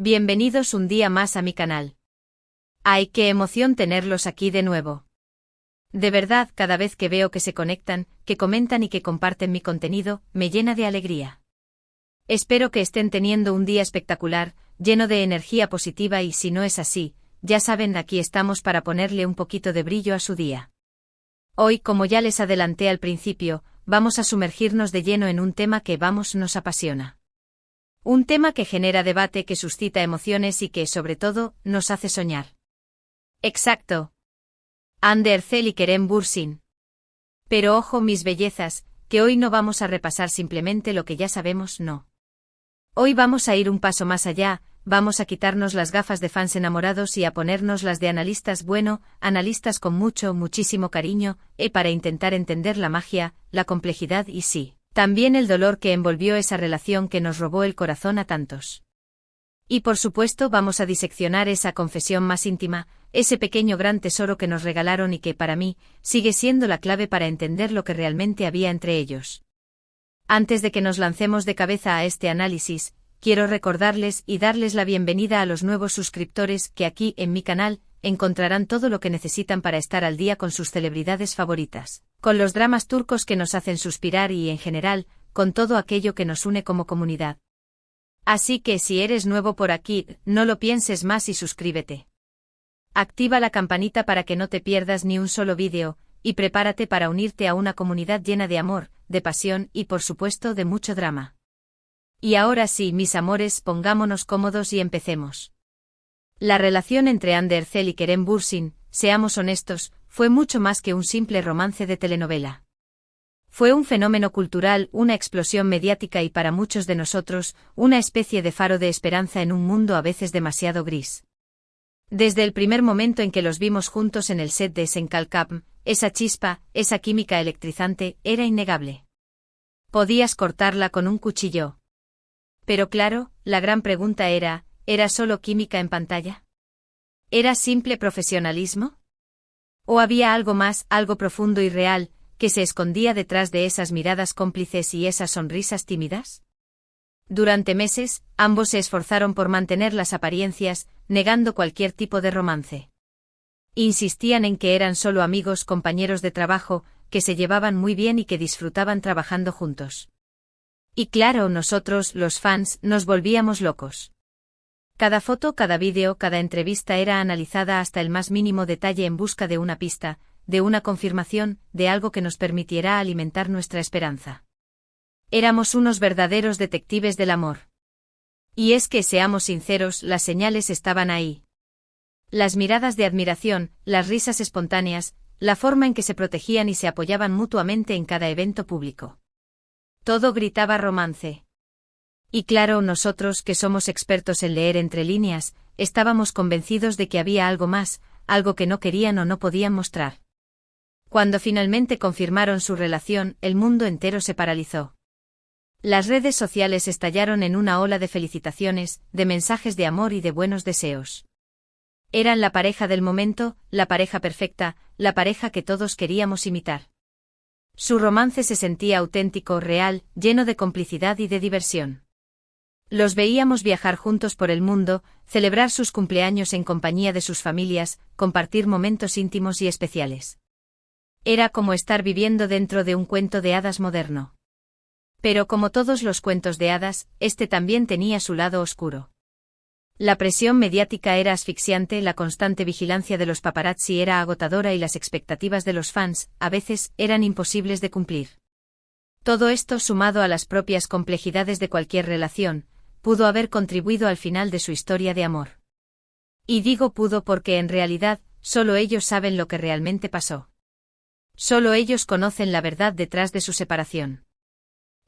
Bienvenidos un día más a mi canal. ¡Ay, qué emoción tenerlos aquí de nuevo! De verdad, cada vez que veo que se conectan, que comentan y que comparten mi contenido, me llena de alegría. Espero que estén teniendo un día espectacular, lleno de energía positiva y si no es así, ya saben, aquí estamos para ponerle un poquito de brillo a su día. Hoy, como ya les adelanté al principio, vamos a sumergirnos de lleno en un tema que nos apasiona. Un tema que genera debate, que suscita emociones y que, sobre todo, nos hace soñar. Exacto. Hande Erçel y Kerem Bürsin. Pero ojo, mis bellezas, que hoy no vamos a repasar simplemente lo que ya sabemos, no. Hoy vamos a ir un paso más allá, vamos a quitarnos las gafas de fans enamorados y a ponernos las de analistas, analistas con muchísimo cariño, para intentar entender la magia, la complejidad y sí, también el dolor que envolvió esa relación que nos robó el corazón a tantos. Y por supuesto vamos a diseccionar esa confesión más íntima, ese pequeño gran tesoro que nos regalaron y que para mí, sigue siendo la clave para entender lo que realmente había entre ellos. Antes de que nos lancemos de cabeza a este análisis, quiero recordarles y darles la bienvenida a los nuevos suscriptores que aquí en mi canal encontrarán todo lo que necesitan para estar al día con sus celebridades favoritas, con los dramas turcos que nos hacen suspirar y en general, con todo aquello que nos une como comunidad. Así que si eres nuevo por aquí, no lo pienses más y suscríbete. Activa la campanita para que no te pierdas ni un solo vídeo, y prepárate para unirte a una comunidad llena de amor, de pasión y por supuesto de mucho drama. Y ahora sí, mis amores, pongámonos cómodos y empecemos. La relación entre Hande Erçel y Kerem Bürsin, seamos honestos, fue mucho más que un simple romance de telenovela. Fue un fenómeno cultural, una explosión mediática y para muchos de nosotros, una especie de faro de esperanza en un mundo a veces demasiado gris. Desde el primer momento en que los vimos juntos en el set de Sen Kalkam, esa chispa, esa química electrizante, era innegable. Podías cortarla con un cuchillo. Pero claro, la gran pregunta ¿era solo química en pantalla? ¿Era simple profesionalismo? ¿O había algo más, algo profundo y real, que se escondía detrás de esas miradas cómplices y esas sonrisas tímidas? Durante meses, ambos se esforzaron por mantener las apariencias, negando cualquier tipo de romance. Insistían en que eran solo amigos, compañeros de trabajo, que se llevaban muy bien y que disfrutaban trabajando juntos. Y claro, nosotros, los fans, nos volvíamos locos. Cada foto, cada vídeo, cada entrevista era analizada hasta el más mínimo detalle en busca de una pista, de una confirmación, de algo que nos permitiera alimentar nuestra esperanza. Éramos unos verdaderos detectives del amor. Y es que, seamos sinceros, las señales estaban ahí. Las miradas de admiración, las risas espontáneas, la forma en que se protegían y se apoyaban mutuamente en cada evento público. Todo gritaba romance. Y claro, nosotros, que somos expertos en leer entre líneas, estábamos convencidos de que había algo más, algo que no querían o no podían mostrar. Cuando finalmente confirmaron su relación, el mundo entero se paralizó. Las redes sociales estallaron en una ola de felicitaciones, de mensajes de amor y de buenos deseos. Eran la pareja del momento, la pareja perfecta, la pareja que todos queríamos imitar. Su romance se sentía auténtico, real, lleno de complicidad y de diversión. Los veíamos viajar juntos por el mundo, celebrar sus cumpleaños en compañía de sus familias, compartir momentos íntimos y especiales. Era como estar viviendo dentro de un cuento de hadas moderno. Pero como todos los cuentos de hadas, este también tenía su lado oscuro. La presión mediática era asfixiante, la constante vigilancia de los paparazzi era agotadora y las expectativas de los fans, a veces, eran imposibles de cumplir. Todo esto, sumado a las propias complejidades de cualquier relación, pudo haber contribuido al final de su historia de amor. Y digo pudo porque en realidad, solo ellos saben lo que realmente pasó. Solo ellos conocen la verdad detrás de su separación.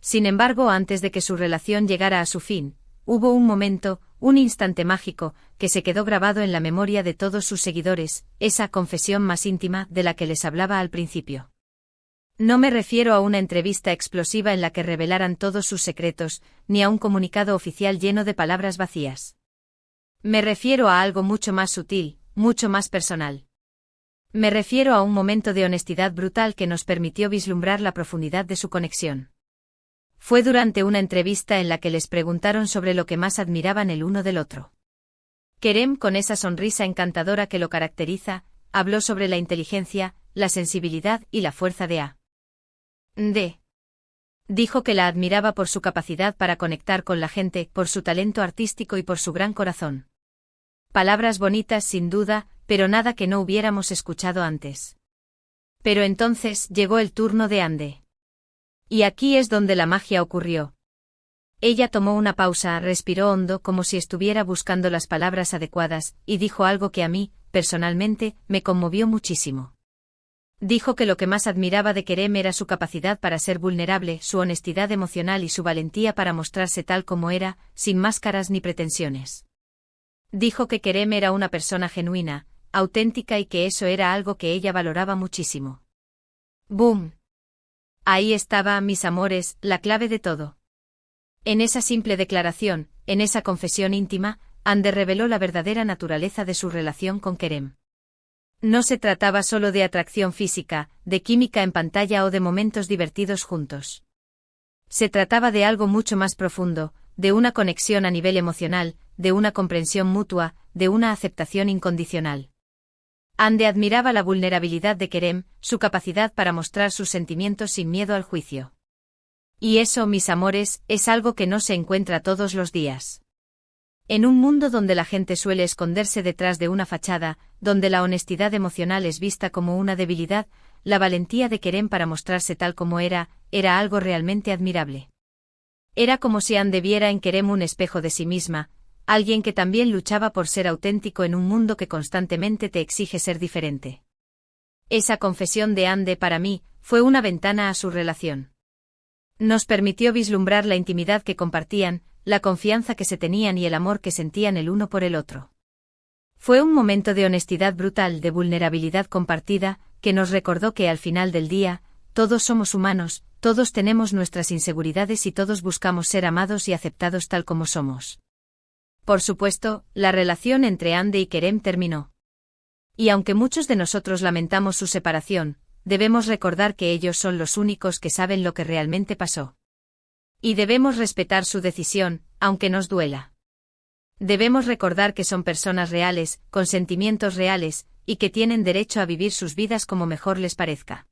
Sin embargo, antes de que su relación llegara a su fin, hubo un momento, un instante mágico, que se quedó grabado en la memoria de todos sus seguidores, esa confesión más íntima de la que les hablaba al principio. No me refiero a una entrevista explosiva en la que revelaran todos sus secretos, ni a un comunicado oficial lleno de palabras vacías. Me refiero a algo mucho más sutil, mucho más personal. Me refiero a un momento de honestidad brutal que nos permitió vislumbrar la profundidad de su conexión. Fue durante una entrevista en la que les preguntaron sobre lo que más admiraban el uno del otro. Kerem, con esa sonrisa encantadora que lo caracteriza, habló sobre la inteligencia, la sensibilidad y la fuerza de Ande. Dijo que la admiraba por su capacidad para conectar con la gente, por su talento artístico y por su gran corazón. Palabras bonitas sin duda, pero nada que no hubiéramos escuchado antes. Pero entonces llegó el turno de Ande. Y aquí es donde la magia ocurrió. Ella tomó una pausa, respiró hondo como si estuviera buscando las palabras adecuadas, y dijo algo que a mí, personalmente, me conmovió muchísimo. Dijo que lo que más admiraba de Kerem era su capacidad para ser vulnerable, su honestidad emocional y su valentía para mostrarse tal como era, sin máscaras ni pretensiones. Dijo que Kerem era una persona genuina, auténtica y que eso era algo que ella valoraba muchísimo. ¡Boom! Ahí estaba, mis amores, la clave de todo. En esa simple declaración, en esa confesión íntima, Ande reveló la verdadera naturaleza de su relación con Kerem. No se trataba solo de atracción física, de química en pantalla o de momentos divertidos juntos. Se trataba de algo mucho más profundo, de una conexión a nivel emocional, de una comprensión mutua, de una aceptación incondicional. Ande admiraba la vulnerabilidad de Kerem, su capacidad para mostrar sus sentimientos sin miedo al juicio. Y eso, mis amores, es algo que no se encuentra todos los días. En un mundo donde la gente suele esconderse detrás de una fachada, donde la honestidad emocional es vista como una debilidad, la valentía de Kerem para mostrarse tal como era algo realmente admirable. Era como si Ande viera en Kerem un espejo de sí misma, alguien que también luchaba por ser auténtico en un mundo que constantemente te exige ser diferente. Esa confesión de Ande para mí, fue una ventana a su relación. Nos permitió vislumbrar la intimidad que compartían, la confianza que se tenían y el amor que sentían el uno por el otro. Fue un momento de honestidad brutal, de vulnerabilidad compartida, que nos recordó que al final del día, todos somos humanos, todos tenemos nuestras inseguridades y todos buscamos ser amados y aceptados tal como somos. Por supuesto, la relación entre Ande y Kerem terminó. Y aunque muchos de nosotros lamentamos su separación, debemos recordar que ellos son los únicos que saben lo que realmente pasó. Y debemos respetar su decisión, aunque nos duela. Debemos recordar que son personas reales, con sentimientos reales, y que tienen derecho a vivir sus vidas como mejor les parezca.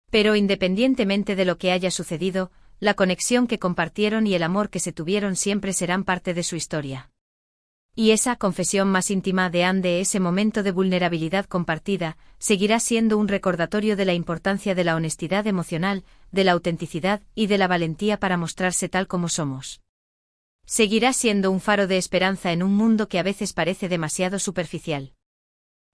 Pero independientemente de lo que haya sucedido, la conexión que compartieron y el amor que se tuvieron siempre serán parte de su historia. Y esa confesión más íntima de Ande, ese momento de vulnerabilidad compartida, seguirá siendo un recordatorio de la importancia de la honestidad emocional, de la autenticidad y de la valentía para mostrarse tal como somos. Seguirá siendo un faro de esperanza en un mundo que a veces parece demasiado superficial.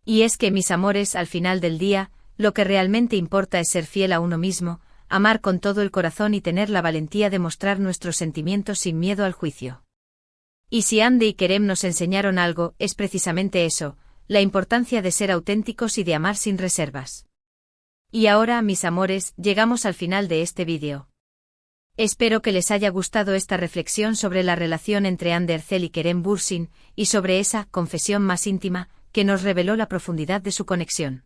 Y es que, mis amores, al final del día, lo que realmente importa es ser fiel a uno mismo, amar con todo el corazón y tener la valentía de mostrar nuestros sentimientos sin miedo al juicio. Y si Ande y Kerem nos enseñaron algo, es precisamente eso, la importancia de ser auténticos y de amar sin reservas. Y ahora, mis amores, llegamos al final de este vídeo. Espero que les haya gustado esta reflexión sobre la relación entre Ande Erçel y Kerem Bürsin, y sobre esa confesión más íntima, que nos reveló la profundidad de su conexión.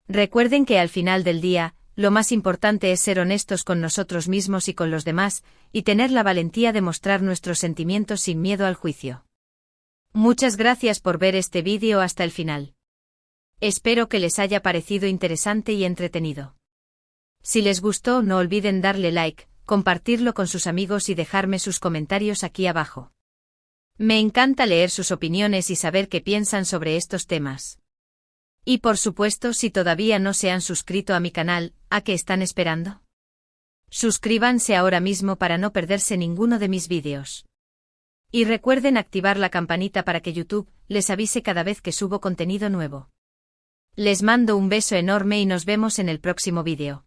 Recuerden que al final del día, lo más importante es ser honestos con nosotros mismos y con los demás, y tener la valentía de mostrar nuestros sentimientos sin miedo al juicio. Muchas gracias por ver este vídeo hasta el final. Espero que les haya parecido interesante y entretenido. Si les gustó, no olviden darle like, compartirlo con sus amigos y dejarme sus comentarios aquí abajo. Me encanta leer sus opiniones y saber qué piensan sobre estos temas. Y por supuesto, si todavía no se han suscrito a mi canal, ¿a qué están esperando? Suscríbanse ahora mismo para no perderse ninguno de mis vídeos. Y recuerden activar la campanita para que YouTube les avise cada vez que subo contenido nuevo. Les mando un beso enorme y nos vemos en el próximo vídeo.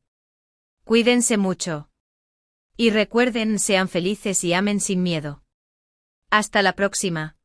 Cuídense mucho. Y recuerden, sean felices y amen sin miedo. Hasta la próxima.